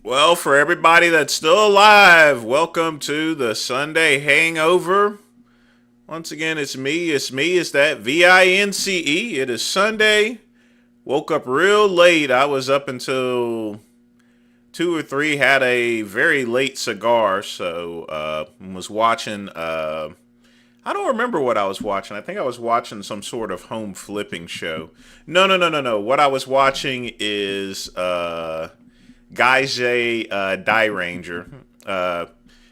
Well, for everybody that's still alive, welcome to the Sunday Hangover. Once again, it's that VINCE. It is Sunday. Woke up real late. I was up until 2 or 3, had a very late cigar, so was watching. I don't remember what I was watching. I think I was watching some sort of home flipping show. No. What I was watching is Gaijay Die Ranger,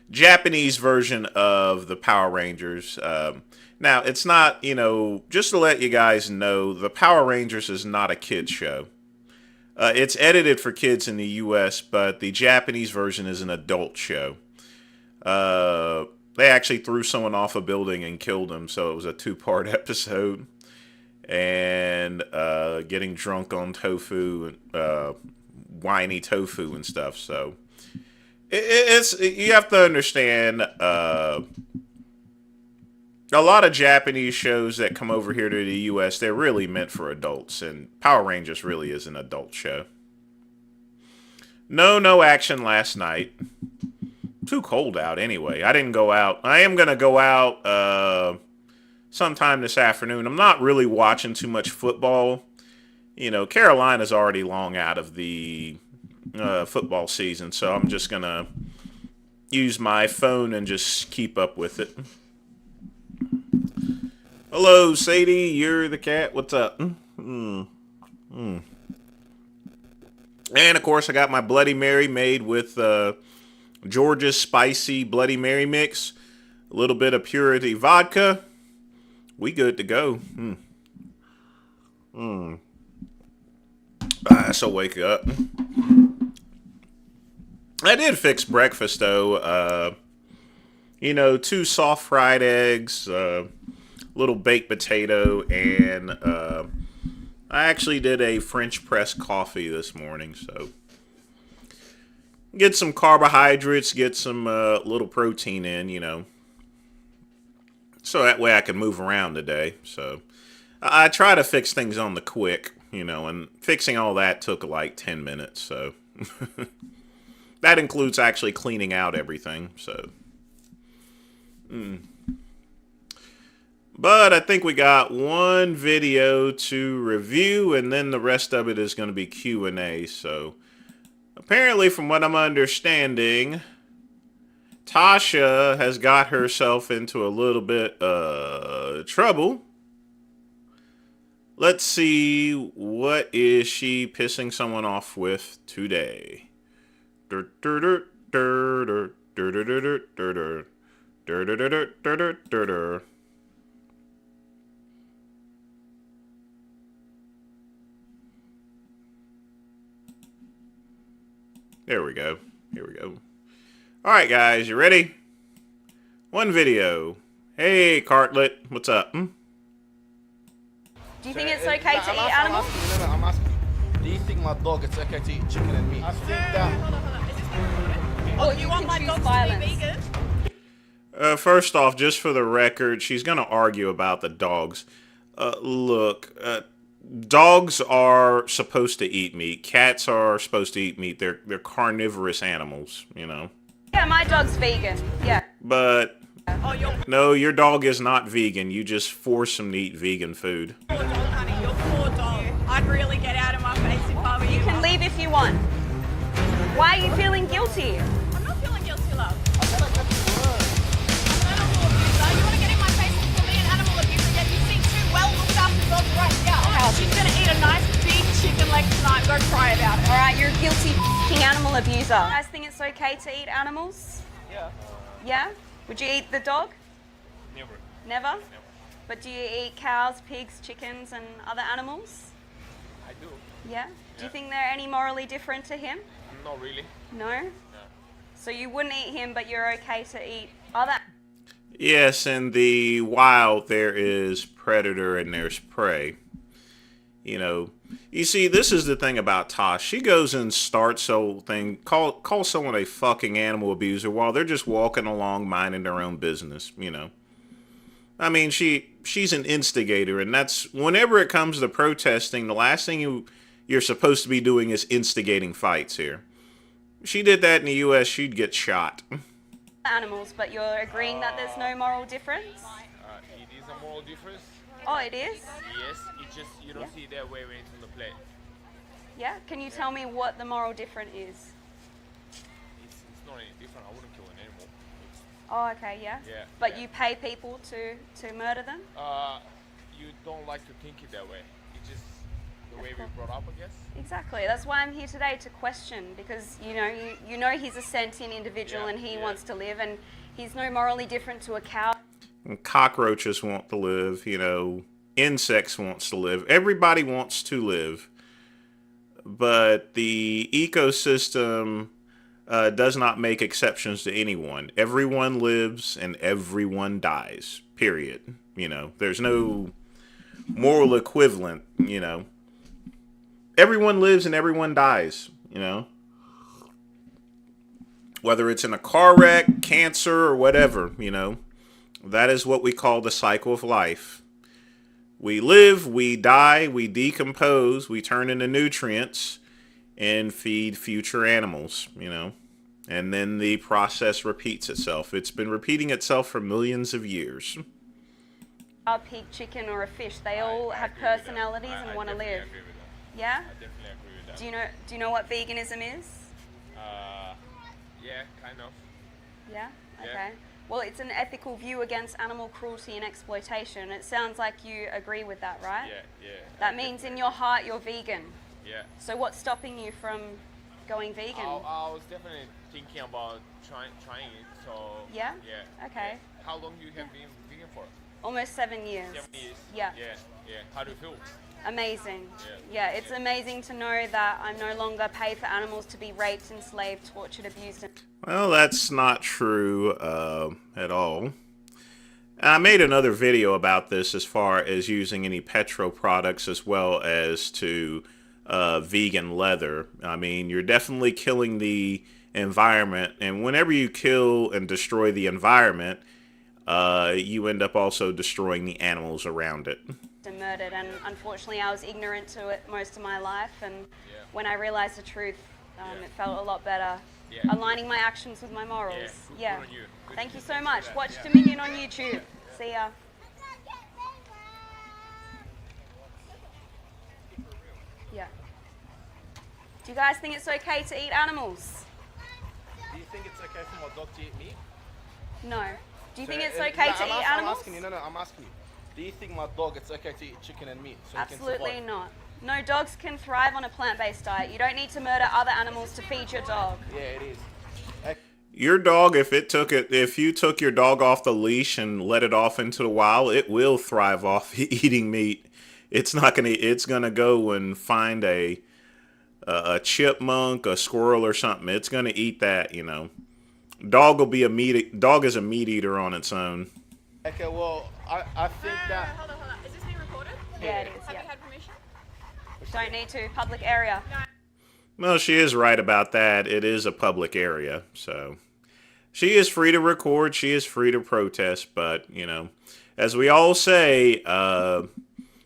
Japanese version of the Power Rangers. Now, it's not, just to let you guys know, the Power Rangers is not a kid's show. It's edited for kids in the U.S., but the Japanese version is an adult show. They actually threw someone off a building and killed him, so it was a 2-part episode. And getting drunk on tofu and whiny tofu and stuff. So it's you have to understand. A lot of Japanese shows that come over here to the U.S., they're really meant for adults, and Power Rangers really is an adult show. No action last night. Too cold out anyway. I didn't go out. I am going to go out sometime this afternoon. I'm not really watching too much football. Carolina's already long out of the football season, so I'm just going to use my phone and just keep up with it. Hello, Sadie. You're the cat. What's up? And, of course, I got my Bloody Mary made with Georgia's spicy Bloody Mary mix. A little bit of Purity vodka. We good to go. So wake up. I did fix breakfast, though. 2 soft fried eggs, little baked potato, and I actually did a French press coffee this morning, so get some carbohydrates, get some little protein in, so that way I can move around today. So I try to fix things on the quick, and fixing all that took like 10 minutes, so that includes actually cleaning out everything, so But I think we got one video to review, and then the rest of it is going to be Q&A. So apparently, from what I'm understanding, Tasha has got herself into a little bit trouble. Let's see, what is she pissing someone off with today? There we go. Here we go. All right, guys, you ready? One video. Hey, Cartlet, what's up? Do you think it's okay to eat animals? I'm asking. Do you think my dog it's okay to eat chicken and meat? I think that. Or you want my dog to be vegan? First off, just for the record, she's going to argue about the dogs. Look, dogs are supposed to eat meat. Cats are supposed to eat meat. They're carnivorous animals, Yeah, my dog's vegan. Yeah. But no, your dog is not vegan. You just force him to eat vegan food. Poor dog, honey. Your poor dog. I'd really get out of my face if I were you. You can leave if you want. Why are you feeling guilty? I'm not feeling guilty, love. I'm an animal abuser. You want to get in my face and call me an animal abuser? Yet you see two well-looked after dogs right here. She's going to eat a nice big chicken leg tonight. Go cry about it. All right, you're a guilty f***ing animal abuser. You guys think it's okay to eat animals? Yeah. Yeah? Would you eat the dog? Never. Never? But do you eat cows, pigs, chickens, and other animals? I do. Yeah? Do you think they're any morally different to him? Not really. No? So you wouldn't eat him, but you're okay to eat other... Yes, in the wild, there is predator and there's prey. You see, this is the thing about Tosh. She goes and starts the whole thing, call someone a fucking animal abuser while they're just walking along minding their own business, I mean, she's an instigator, and that's, whenever it comes to protesting, the last thing you're supposed to be doing is instigating fights here. she did that in the U.S., she'd get shot. Animals, but you're agreeing that there's no moral difference? It is a moral difference. Oh, it is? Yes, it's just you don't see it that way when it's on the plate. Yeah? Can you tell me what the moral difference is? It's not any different. I wouldn't kill an animal. Oh, okay, yeah? Yeah. But you pay people to murder them? You don't like to think it that way. It's just the way we brought up, I guess. Exactly. That's why I'm here today, to question, because you know he's a sentient individual and he wants to live, and he's no morally different to a cow. And cockroaches want to live, insects wants to live. Everybody wants to live. But the ecosystem does not make exceptions to anyone. Everyone lives and everyone dies, period. There's no moral equivalent, Everyone lives and everyone dies, Whether it's in a car wreck, cancer, or whatever, That is what we call the cycle of life. We live, we die, we decompose, we turn into nutrients, and feed future animals, And then the process repeats itself. It's been repeating itself for millions of years. A pig, chicken, or a fish, they all have personalities and want to live. Agree with that. Yeah? I definitely agree with that. Do you know what veganism is? Yeah, kind of. Yeah? Yeah. Okay. Well, it's an ethical view against animal cruelty and exploitation. It sounds like you agree with that, right? Yeah. That means in your heart you're vegan. Yeah. So what's stopping you from going vegan? I was definitely thinking about trying it. So. Yeah? Yeah. Okay. Yeah. How long you have been vegan for? Almost 7 years. 7 years. Yeah. Yeah. How do you feel? Amazing. Yeah. It's amazing to know that I no longer pay for animals to be raped, enslaved, tortured, abused. Well, that's not true at all. I made another video about this as far as using any petro products as well as to vegan leather. I mean, you're definitely killing the environment, and whenever you kill and destroy the environment, you end up also destroying the animals around it. And murdered, and unfortunately I was ignorant to it most of my life, and when I realized the truth, it felt a lot better. Aligning my actions with my morals. Good on you. Thank you so much. Watch Dominion on YouTube. See ya. Yeah. Do you guys think it's okay to eat animals? Do you think it's okay for my dog to eat meat? No. Do you think it's okay to eat animals? I'm asking you. Do you think my dog, it's okay to eat chicken and meat? So Absolutely he can not. No, dogs can thrive on a plant-based diet. You don't need to murder other animals to feed your dog. survive? Yeah, it is. Your dog, if you took your dog off the leash and let it off into the wild, it will thrive off eating meat. It's gonna go and find a chipmunk, a squirrel, or something. It's gonna eat that, Dog is a meat eater on its own. Okay, well, I think that... Hold on. Is this being recorded? Yeah, it is. Have Yeah. you had permission? Don't need to. Public area. Well, she is right about that. It is a public area, so she is free to record. She is free to protest, but as we all say,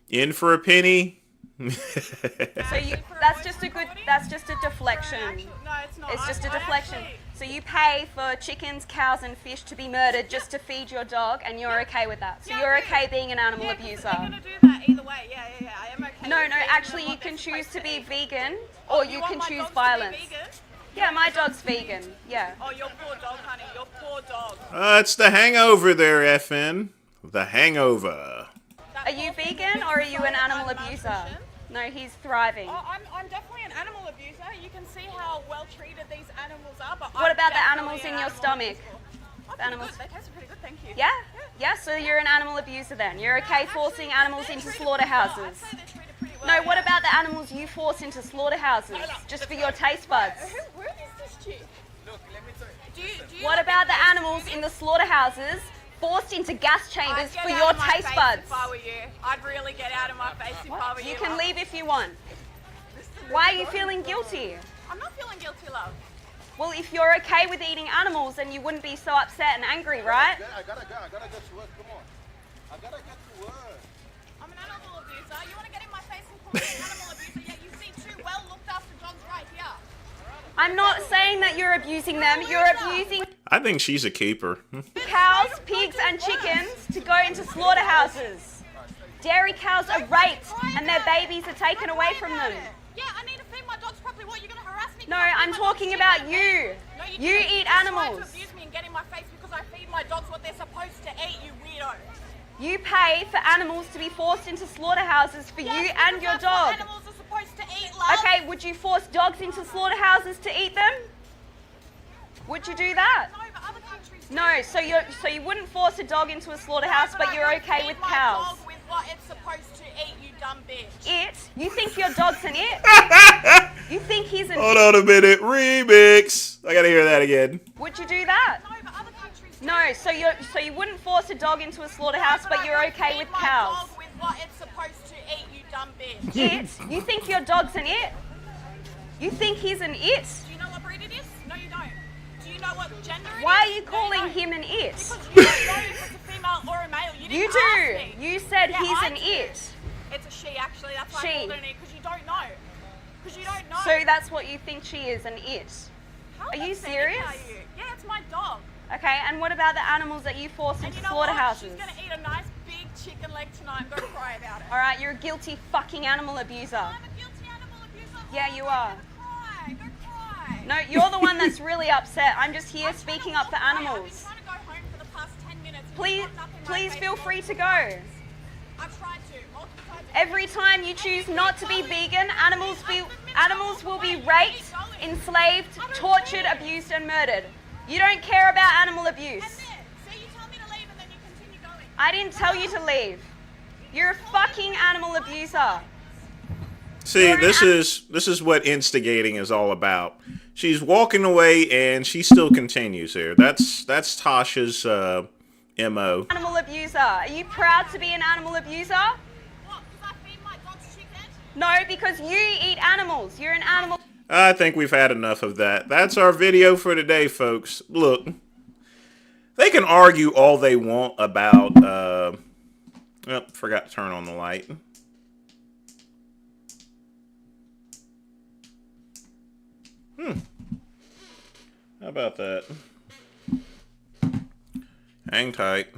in for a penny. That's just a deflection. No, it's not. It's just a deflection. So you pay for chickens, cows, and fish to be murdered just to feed your dog, and you're okay with that. So Yeah, you're I okay being an animal Yeah, 'cause abuser. they're gonna do that either way. Yeah. I am okay. No, with feeding actually them you what can they're choose supposed to be eat. vegan, or you want can my choose dogs to be violence. vegan? Yeah, my dog's vegan. Yeah. Oh, your poor dog, honey. Your poor dog. It's the Hangover there, FN. The Hangover. Are you vegan or are you an animal abuser? No, he's thriving. Oh, I'm definitely an animal abuser. You can see how well treated these animals are. But What I'm about the definitely animals an in your animal stomach? abuser. Oh, The pretty animals. good. They tasted pretty good, thank you. Yeah, so you're an animal abuser then. You're okay forcing animals into slaughterhouses. I'd say they're treated pretty well. No, what about the animals you force into slaughterhouses just for your taste buds? Who is this chick? Look, let me tell you. Do you What like about the gas animals food? in the slaughterhouses forced into gas chambers I'd get for out your of my taste face buds? If I were you, I'd really get out of my face if I were you. You can leave if you want. Why are you feeling guilty? I'm not feeling guilty, love. Well, if you're okay with eating animals, then you wouldn't be so upset and angry, right? I gotta go. I gotta get to work. Come on. I gotta get to work. I'm an animal abuser. You want to get in my face and call me an animal abuser? Yeah, you see two well looked after dogs right here. I'm not saying that you're abusing them. You're abusing I think she's a keeper. cows, pigs, and chickens to go into slaughterhouses. Dairy cows are raped and their babies are taken away from them. Yeah, I need to feed my dogs properly. What, you're going to harass me? No, I'm talking about you. No, You didn't. eat You tried animals. to abuse me and get in my face because I feed my dogs what they're supposed to eat, you weirdo. You pay for animals to be forced into slaughterhouses for you and your That's dog. what animals are supposed to eat, love. Okay, would you force dogs into slaughterhouses to eat them? Would you do that? No, but other countries do. No, so you wouldn't force a dog into a slaughterhouse, but you're okay with cows. Dog with what it's supposed to eat, you dumb bitch. It? You think your dog's an it? You think he's an Hold on a minute. Remix. I gotta hear that again. Would you do that? No, but other countries do. No, so you wouldn't force a dog into a slaughterhouse, but you're okay with cows. Dog with what it's supposed to eat, you dumb bitch. It? You think your dog's an it? You think he's an it? Do you know what breed it is? No, you don't. Do you know what gender it is? Why are you No, calling don't. him an it? Because you don't know if it's a female or a male. You didn't You ask do. me. You said Yeah, he's I an do. it. It's a she, actually. That's why She. I called it an it, because you don't know. Because you don't know. So that's what you think she is, an it. How Are you pathetic serious? Are you? Yeah, it's my dog. Okay, and what about the animals that you force And into you know what? slaughterhouses? She's going to eat a nice big chicken leg tonight and go cry about it. Alright, you're a guilty fucking animal abuser. I'm a guilty animal abuser. Yeah, you are. Go cry. No, you're the one that's really upset. I'm just here I'm trying speaking to up for walk away. animals. I've been trying to go home for the past 10 minutes. and Please, you've got nothing please like feel me. free to go. I've tried to multiple times. Every time you choose not to be vegan, animals will be raped, enslaved, tortured, abused, and murdered. You don't care about animal abuse. And then, so you tell me to leave and then you continue going. I didn't tell you to leave. You're a fucking animal abuser. See, this is what instigating is all about. She's walking away and she still continues here. That's Tasha's MO. Animal abuser. Are you proud to be an animal abuser? What? Because I feed my dogs chicken? No, because you eat animals. You're an animal. I think we've had enough of that. That's our video for today, folks. Look, they can argue all they want about, forgot to turn on the light. How about that? Hang tight.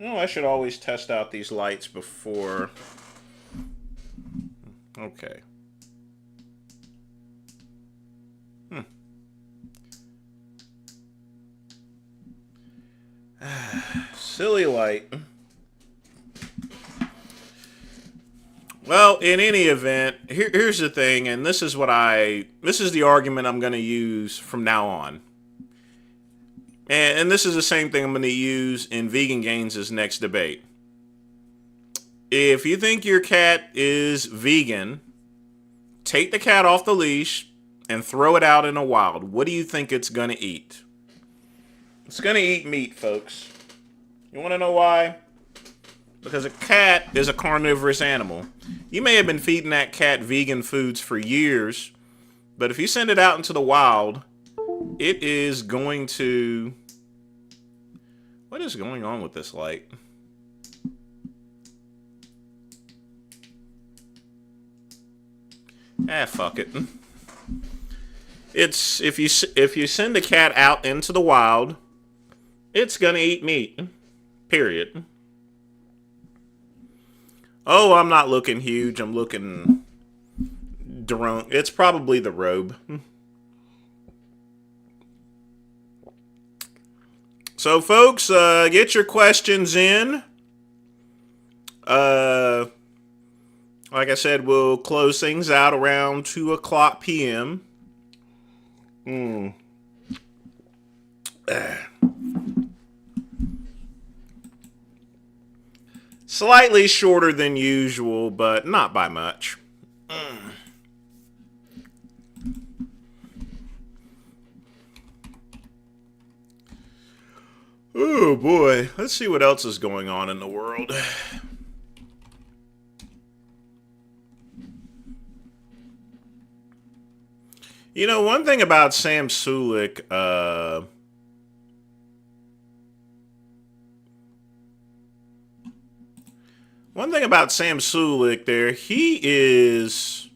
Oh, I should always test out these lights before. Okay. Silly light. Well, in any event, here's the thing, and this is the argument I'm going to use from now on. And this is the same thing I'm going to use in Vegan Gains' next debate. If you think your cat is vegan, take the cat off the leash and throw it out in the wild. What do you think it's going to eat? It's going to eat meat, folks. You want to know why? Because a cat is a carnivorous animal. You may have been feeding that cat vegan foods for years, but if you send it out into the wild, it is going to... What is going on with this light? Fuck it. It's if you send a cat out into the wild, it's gonna eat meat. Period. Oh, I'm not looking huge. I'm looking drunk. It's probably the robe. So, folks, get your questions in. Like I said, we'll close things out around 2 o'clock p.m. Slightly shorter than usual, but not by much. Oh boy, let's see what else is going on in the world. You know, one thing about Sam Sulik, One thing about Sam Sulik there, he is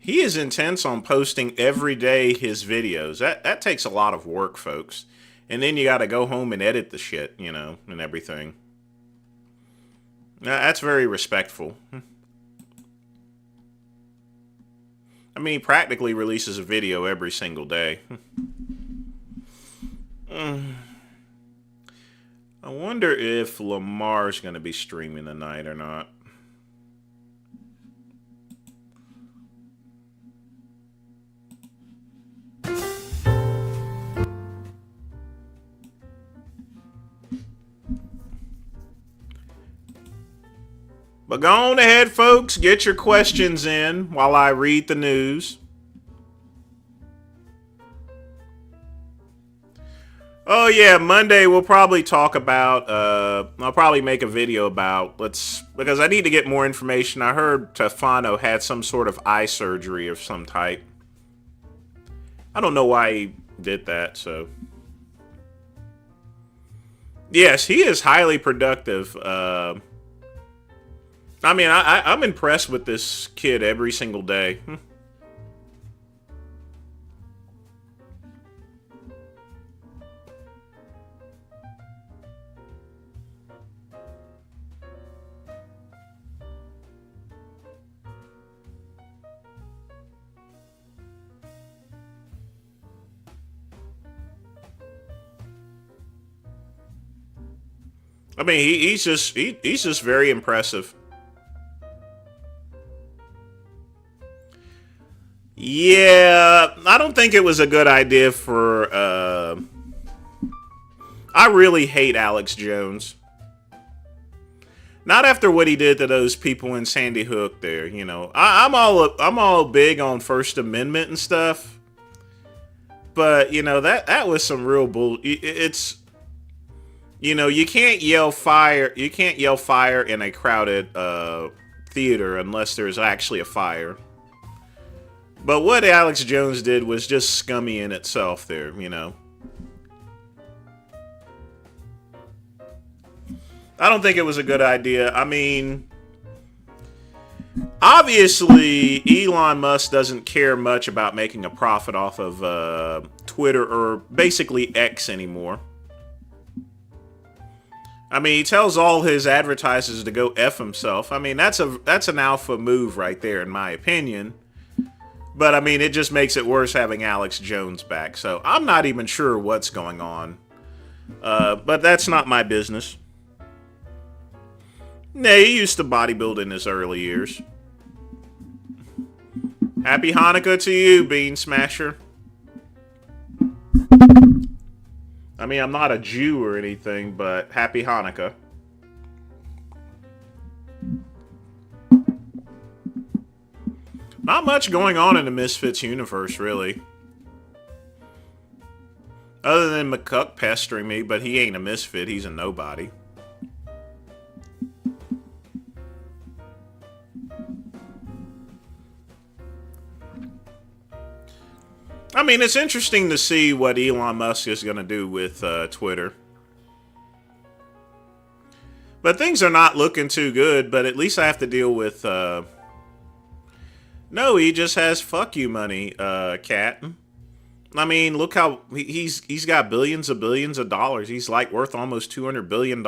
intense on posting every day his videos. That takes a lot of work, folks. And then you got to go home and edit the shit, you know, and everything. That's very respectful. I mean, he practically releases a video every single day. I wonder if Lamar's going to be streaming tonight or not. But go on ahead, folks. Get your questions in while I read the news. Oh yeah, Monday we'll probably talk about, I'll probably make a video about, because I need to get more information. I heard Tefano had some sort of eye surgery of some type. I don't know why he did that, so. Yes, he is highly productive. I mean, I'm impressed with this kid every single day. I mean, he's just very impressive. Yeah, I don't think it was a good idea for, I really hate Alex Jones. Not after what he did to those people in Sandy Hook there, you know. I'm all big on First Amendment and stuff. But, you know, that was some real bull. It's, you know, you can't yell fire. You can't yell fire in a crowded theater unless there's actually a fire. But what Alex Jones did was just scummy in itself there, you know. I don't think it was a good idea. I mean, obviously, Elon Musk doesn't care much about making a profit off of Twitter or basically X anymore. I mean, he tells all his advertisers to go F himself. I mean, that's an alpha move right there, in my opinion. But, I mean, it just makes it worse having Alex Jones back. So, I'm not even sure what's going on. But that's not my business. Nah, he used to bodybuild in his early years. Happy Hanukkah to you, Bean Smasher. I mean, I'm not a Jew or anything, but happy Hanukkah. Not much going on in the Misfits universe, really. Other than McCuck pestering me, but he ain't a Misfit, he's a nobody. I mean, it's interesting to see what Elon Musk is going to do with Twitter. But things are not looking too good, but at least I have to deal with... No, he just has fuck you money, Cat. I mean, look how he's got billions of dollars. He's like worth almost $200 billion.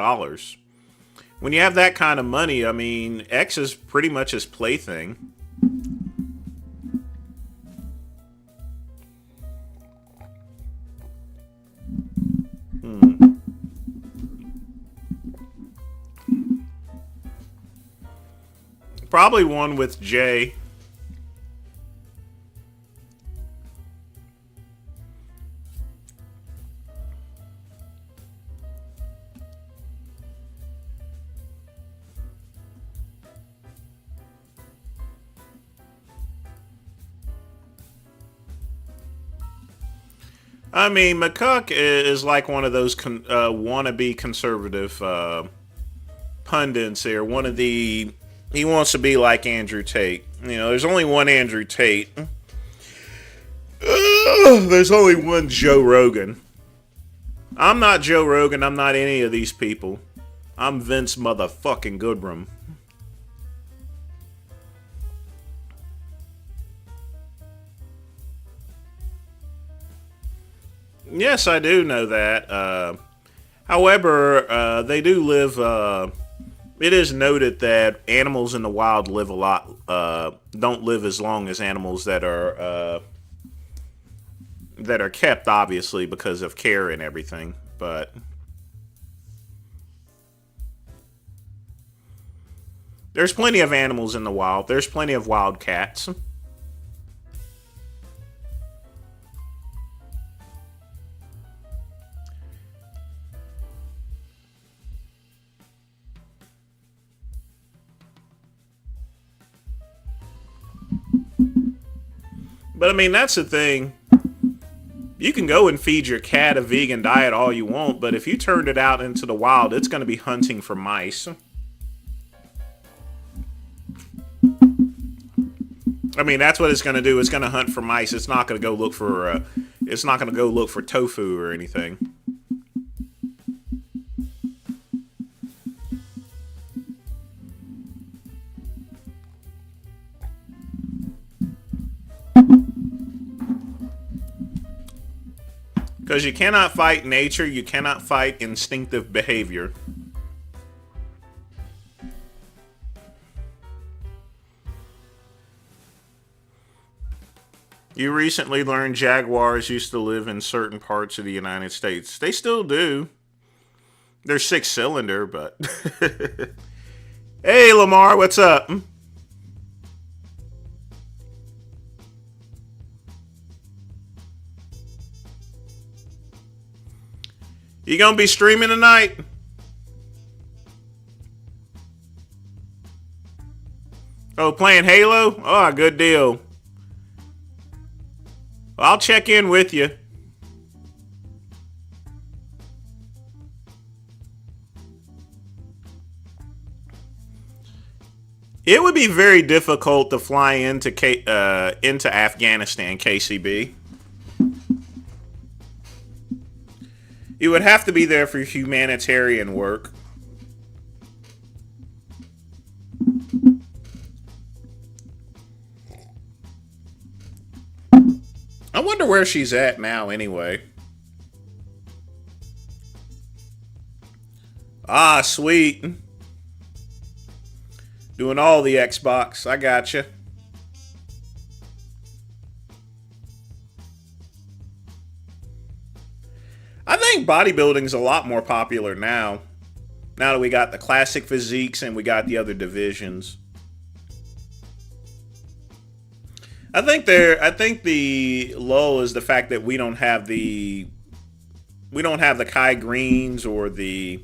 When you have that kind of money, I mean, X is pretty much his plaything. Probably one with Jay. I mean, McCuck is like one of those wannabe conservative pundits here. He wants to be like Andrew Tate. You know, there's only one Andrew Tate. There's only one Joe Rogan. I'm not Joe Rogan. I'm not any of these people. I'm Vince motherfucking Goodrum. Yes, I do know that. However, they do live. It is noted that animals in the wild live a lot. Don't live as long as animals that are kept, obviously, because of care and everything. But there's plenty of animals in the wild. There's plenty of wild cats. But I mean, that's the thing. You can go and feed your cat a vegan diet all you want, but if you turned it out into the wild, it's going to be hunting for mice. I mean, that's what it's going to do. It's going to hunt for mice. It's not going to go look for. It's not going to go look for tofu or anything. Because you cannot fight nature, you cannot fight instinctive behavior. You recently learned jaguars used to live in certain parts of the United States. They still do. They're 6-cylinder, but... Hey, Lamar, what's up? You gonna be streaming tonight? Oh, playing Halo? Oh, good deal. I'll check in with you. It would be very difficult to fly into Afghanistan, KCB. You would have to be there for humanitarian work. I wonder where she's at now, anyway. Ah, sweet. Doing all the Xbox. I gotcha. I think bodybuilding's a lot more popular now. Now that we got the classic physiques and we got the other divisions. I think the lull is the fact that we don't have the Kai Greens or the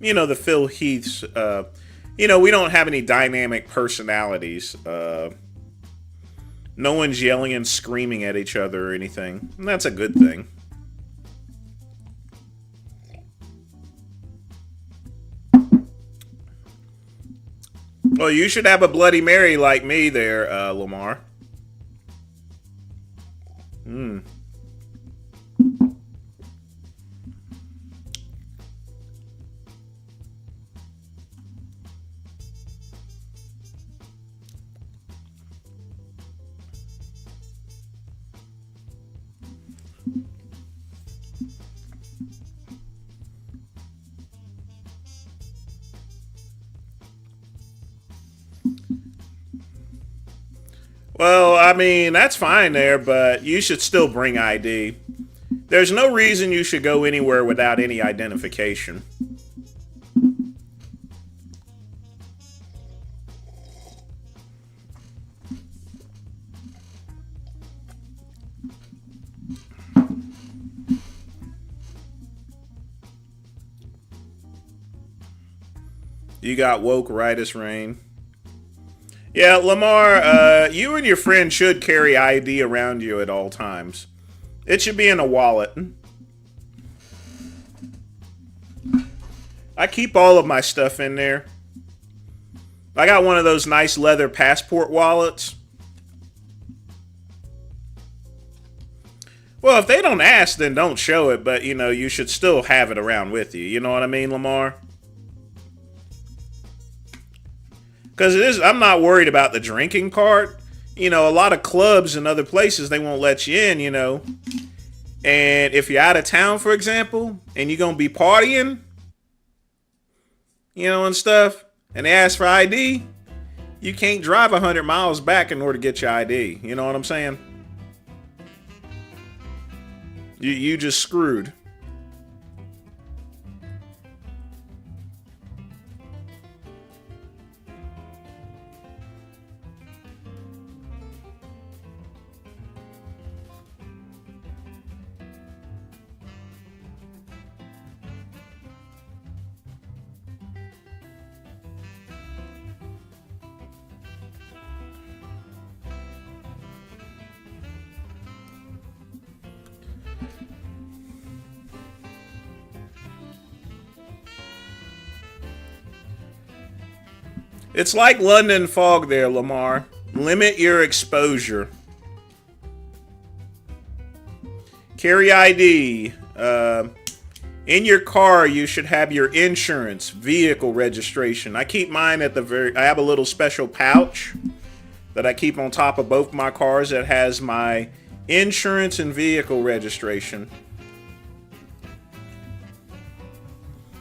Phil Heaths. We don't have any dynamic personalities. No one's yelling and screaming at each other or anything. And that's a good thing. Well, you should have a Bloody Mary like me there, Lamar. Well, I mean, that's fine there, but you should still bring ID. There's no reason you should go anywhere without any identification. You got woke right as rain. Yeah, Lamar, you and your friend should carry ID around you at all times. It should be in a wallet. I keep all of my stuff in there. I got one of those nice leather passport wallets. Well, if they don't ask, then don't show it, but, you should still have it around with you. You know what I mean, Lamar? Because it is, I'm not worried about the drinking part. You know, a lot of clubs and other places, they won't let you in, you know. And if you're out of town, for example, and you're going to be partying, you know, and stuff, and they ask for ID, you can't drive 100 miles back in order to get your ID. You know what I'm saying? You just screwed. It's like London fog there, Lamar. Limit your exposure. Carry ID. In your car, you should have your insurance, vehicle registration. I keep mine at I have a little special pouch that I keep on top of both my cars that has my insurance and vehicle registration.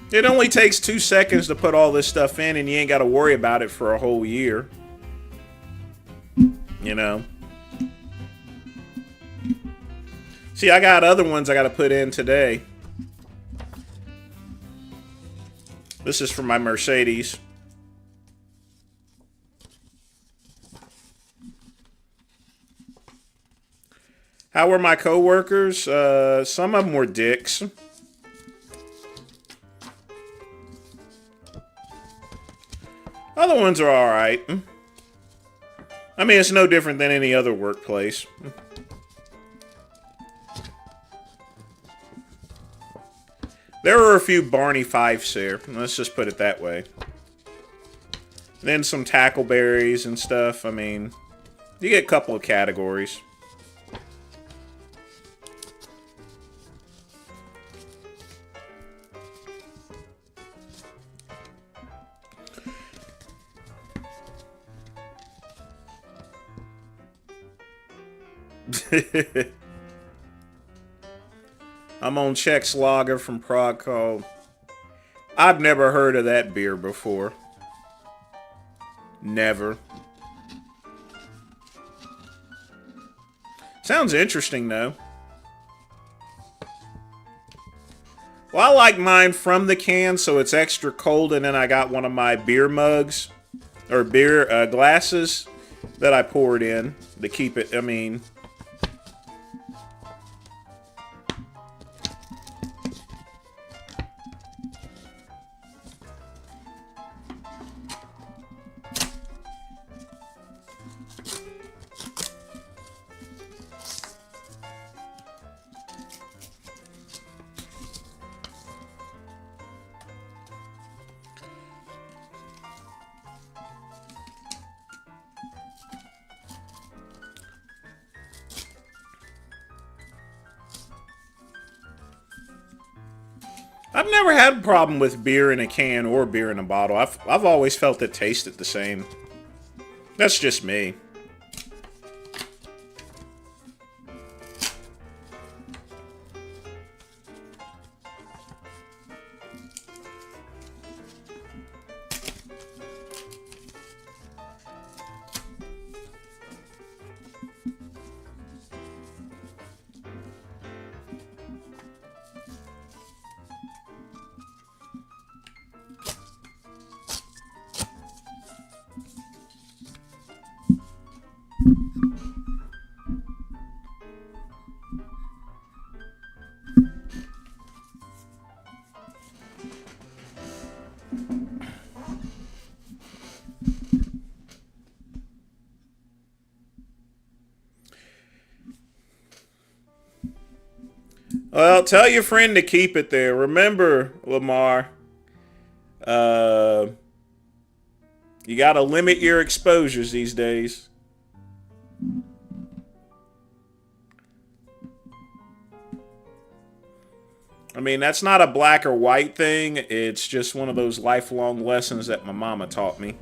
It only takes 2 seconds to put all this stuff in, and you ain't got to worry about it for a whole year. You know? See, I got other ones I got to put in today. This is for my Mercedes. How were my coworkers? Some of them were dicks. Other ones are all right. I mean, it's no different than any other workplace. There were a few Barney Fifes there. Let's just put it that way. Then some Tackleberries and stuff. I mean, you get a couple of categories. I'm on Czech's Lager from Prague called... I've never heard of that beer before. Never. Sounds interesting, though. Well, I like mine from the can, so it's extra cold, and then I got one of my beer mugs, or beer glasses, that I poured in to keep it, I mean... I've never had a problem with beer in a can or beer in a bottle. I've always felt it tasted the same. That's just me. Well, tell your friend to keep it there. Remember, Lamar, you got to limit your exposures these days. I mean, that's not a black or white thing. It's just one of those lifelong lessons that my mama taught me.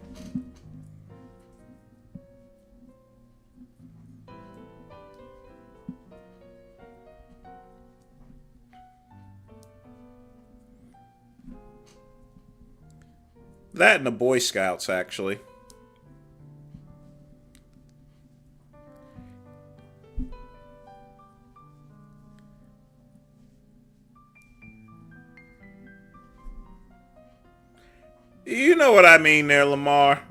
That and the Boy Scouts, actually. You know what I mean there, Lamar.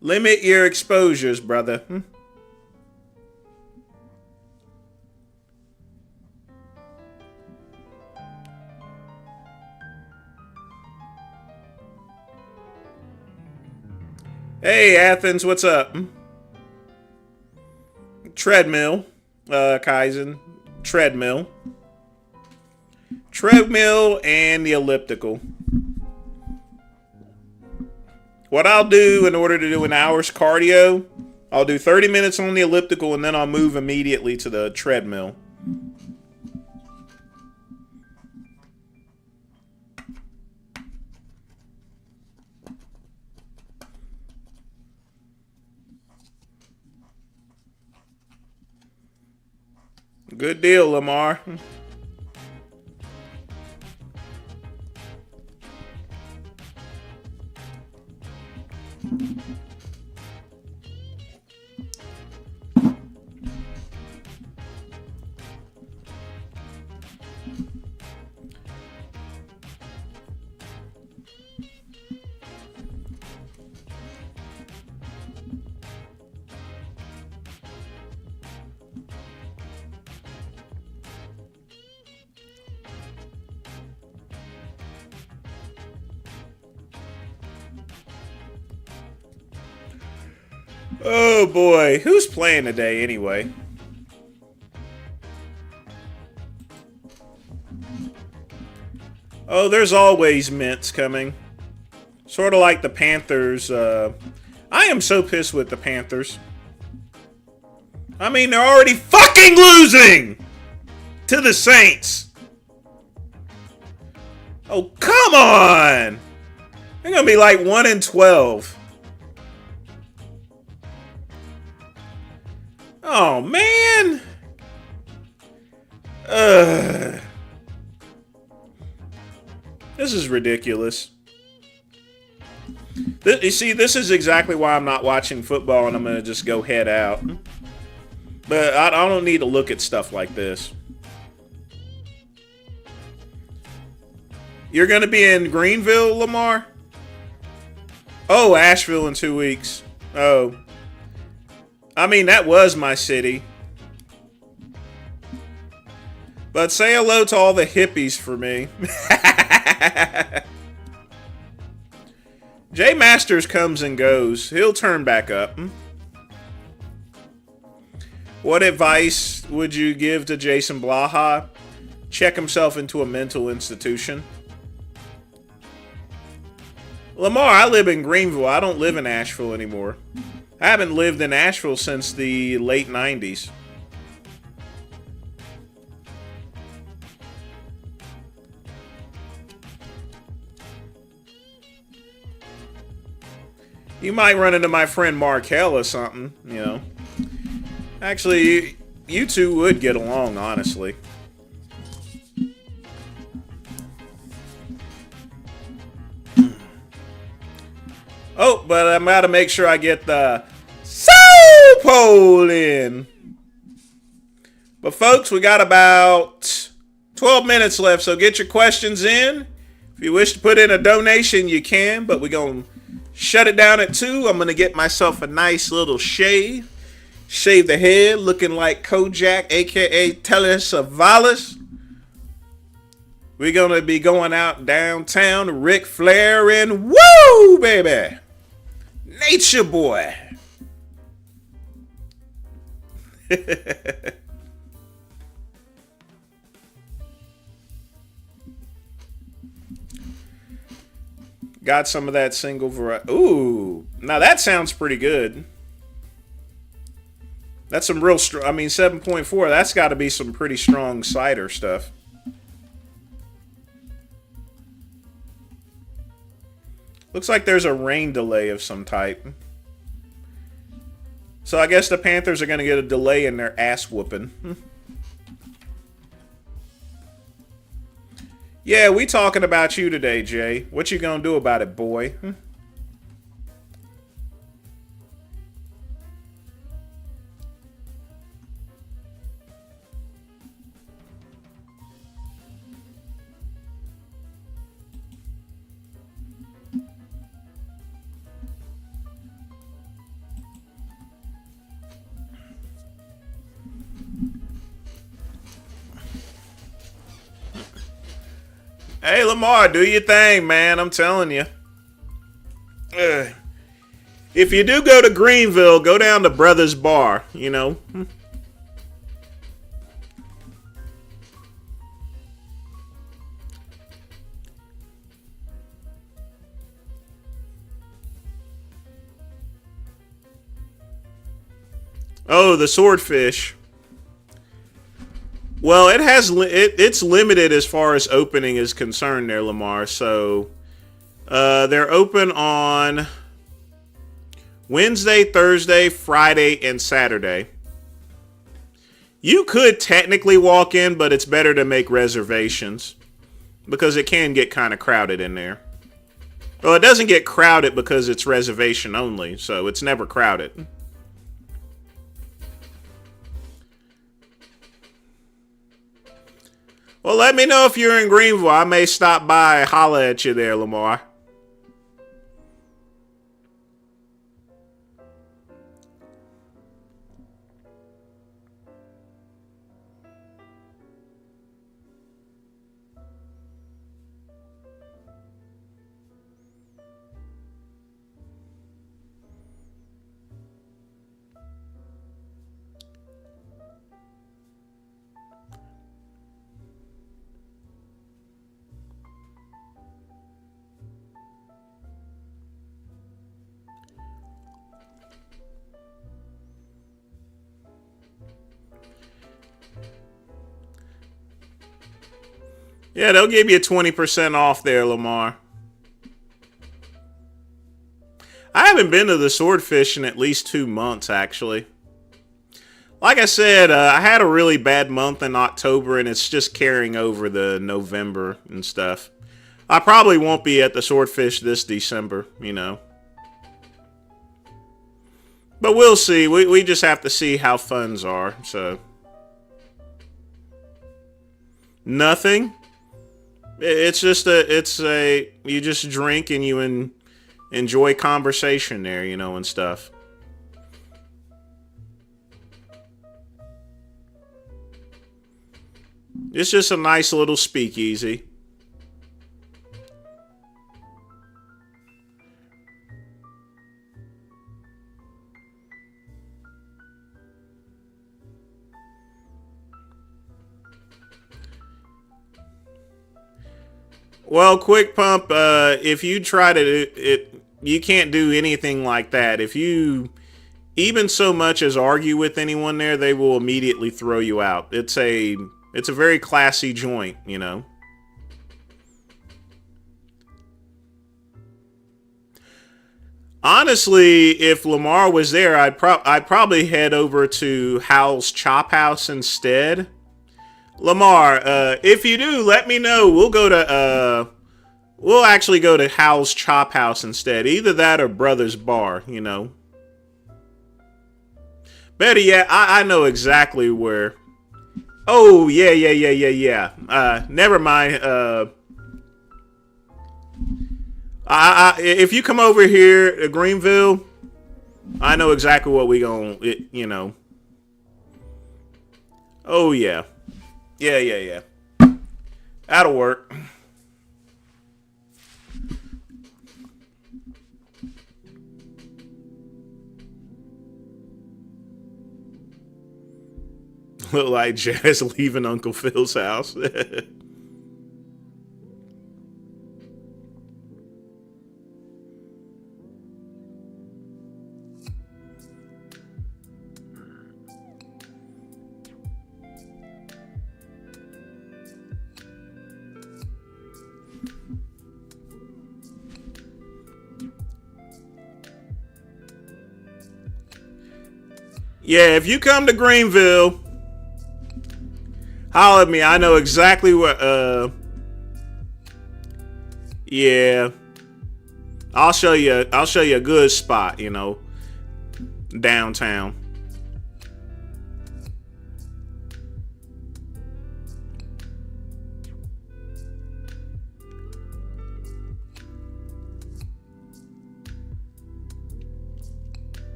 Limit your exposures, brother. Hey, Athens, what's up? Treadmill, Kaizen. Treadmill. Treadmill and the elliptical. What I'll do in order to do an hour's cardio, I'll do 30 minutes on the elliptical and then I'll move immediately to the treadmill. Good deal, Lamar. Oh boy, who's playing today anyway? Oh, there's always mints coming. Sort of like the Panthers. I am so pissed with the Panthers. I mean, they're already fucking losing to the Saints. Oh, come on. They're going to be like 1-12. Oh, man. This is ridiculous. You see, this is exactly why I'm not watching football and I'm going to just go head out. But I don't need to look at stuff like this. You're going to be in Greenville, Lamar? Oh, Asheville in 2 weeks. Oh. I mean, that was my city. But say hello to all the hippies for me. Jay Masters comes and goes. He'll turn back up. What advice would you give to Jason Blaha? Check himself into a mental institution. Lamar, I live in Greenville. I don't live in Asheville anymore. I haven't lived in Asheville since the late 90s. You might run into my friend Markel or something, you know. Actually, you two would get along, honestly. Oh, but I'm got to make sure I get the soul poll in. But folks, we got about 12 minutes left, so get your questions in. If you wish to put in a donation, you can, but we're going to shut it down at 2. I'm going to get myself a nice little shave. Shave the head, looking like Kojak, a.k.a. Telly Savalas. We're going to be going out downtown, Ric Flair, and woo, baby! Nature Boy. Got some of that single variety. Ooh, now that sounds pretty good. That's some real strong. I mean, 7.4. That's got to be some pretty strong cider stuff. Looks like there's a rain delay of some type. So I guess the Panthers are going to get a delay in their ass whooping. Yeah, we talking about you today, Jay. What you gonna do about it, boy? Hey, Lamar, do your thing, man. I'm telling you. If you do go to Greenville, go down to Brothers Bar, you know. Oh, the swordfish. Well, it has it's limited as far as opening is concerned there, Lamar. So they're open on Wednesday, Thursday, Friday, and Saturday. You could technically walk in, but it's better to make reservations because it can get kind of crowded in there. Well, it doesn't get crowded because it's reservation only, so it's never crowded. Well, let me know if you're in Greenville. I may stop by and holler at you there, Lamar. Yeah, they'll give you 20% off there, Lamar. I haven't been to the Swordfish in at least 2 months, actually. Like I said, I had a really bad month in October, and it's just carrying over the November and stuff. I probably won't be at the Swordfish this December, you know. But we'll see. We just have to see how funds are, so. Nothing. It's just you just drink and you enjoy conversation there, you know, and stuff. It's just a nice little speakeasy. Well, Quick Pump, if you try to it, you can't do anything like that. If you even so much as argue with anyone there, they will immediately throw you out. It's a very classy joint, you know. Honestly, if Lamar was there, I'd probably head over to Hal's Chop House instead. Lamar, if you do, let me know. We'll actually go to Hal's Chop House instead. Either that or Brothers Bar, you know. Better yet, I know exactly where. Oh, yeah. Never mind. If you come over here to Greenville, I know exactly what we gon', you know. Oh, yeah. Yeah. That'll work. Look like Jazz leaving Uncle Phil's house. Yeah, if you come to Greenville, holler at me. I know exactly what Yeah. I'll show you a good spot, you know, downtown.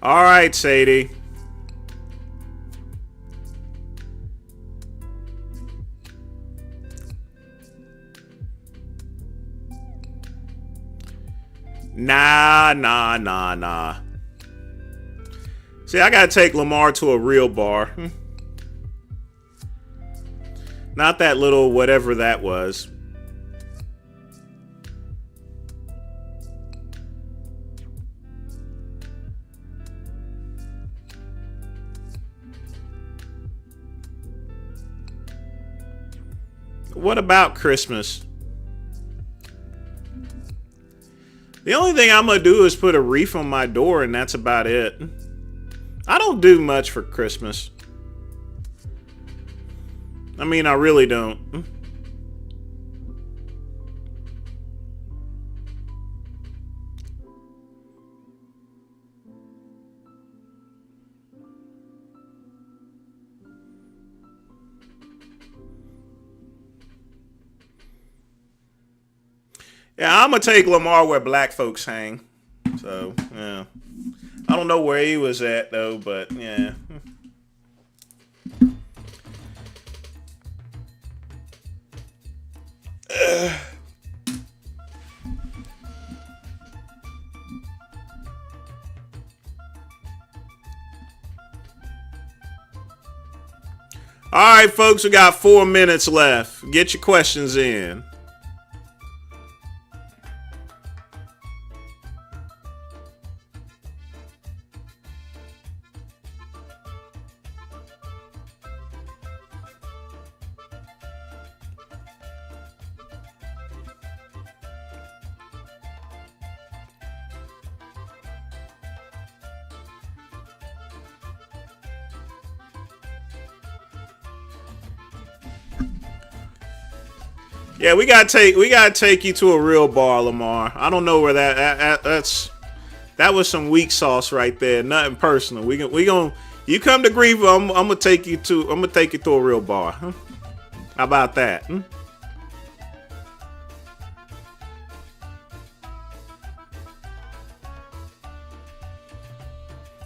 All right, Sadie. Nah. See, I gotta take Lamar to a real bar. Not that little whatever that was. What about Christmas? The only thing I'm gonna do is put a wreath on my door, and that's about it. I don't do much for Christmas. I mean, I really don't. Yeah, I'm gonna take Lamar where black folks hang. So, yeah. I don't know where he was at, though, but, yeah. All right, folks, we got 4 minutes left. Get your questions in. Yeah, we gotta take you to a real bar, Lamar. I don't know where that was some weak sauce right there. Nothing personal. We gonna you come to Greenville, I'm gonna take you to a real bar. Huh? How about that? Hmm?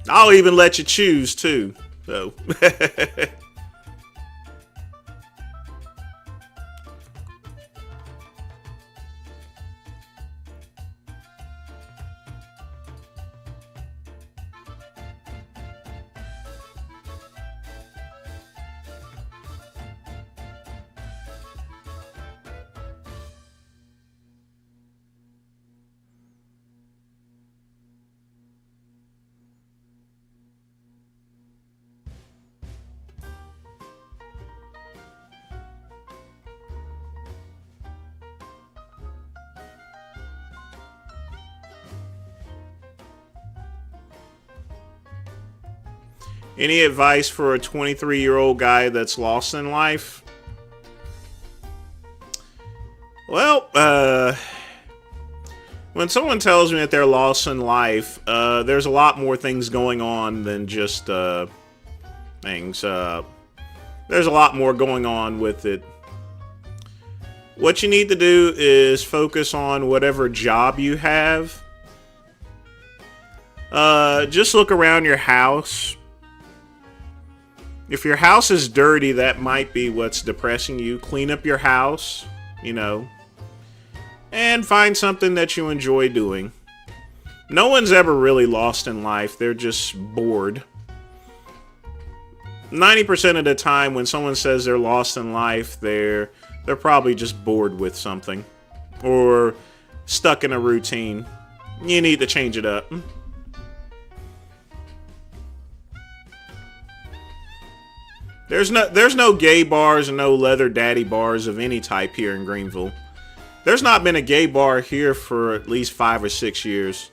I'll even let you choose too. So. Any advice for a 23-year-old guy that's lost in life? Well, when someone tells me that they're lost in life, there's a lot more things going on than just things. There's a lot more going on with it. What you need to do is focus on whatever job you have. Just look around your house. If your house is dirty, that might be what's depressing you. Clean up your house, you know, and find something that you enjoy doing. No one's ever really lost in life. They're just bored. 90% of the time when someone says they're lost in life, they're probably just bored with something or stuck in a routine. You need to change it up. There's no gay bars and no leather daddy bars of any type here in Greenville. There's not been a gay bar here for at least 5 or 6 years.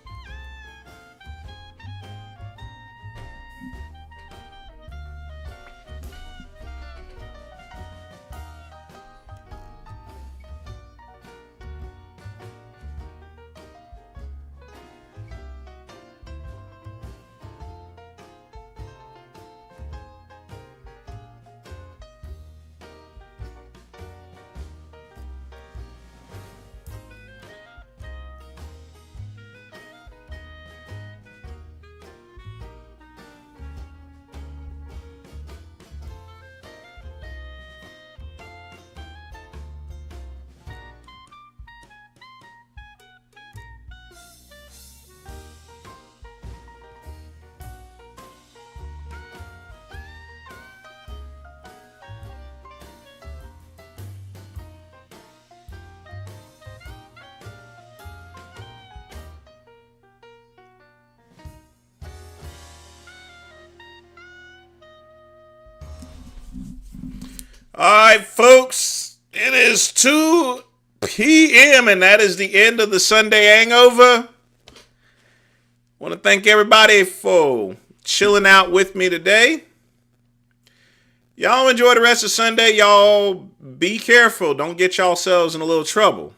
All right, folks, it is 2 p.m. and that is the end of the Sunday Hangover. Want to thank everybody for chilling out with me today. Y'all enjoy the rest of Sunday. Y'all be careful. Don't get yourselves in a little trouble.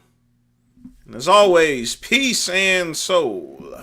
And as always, peace and soul.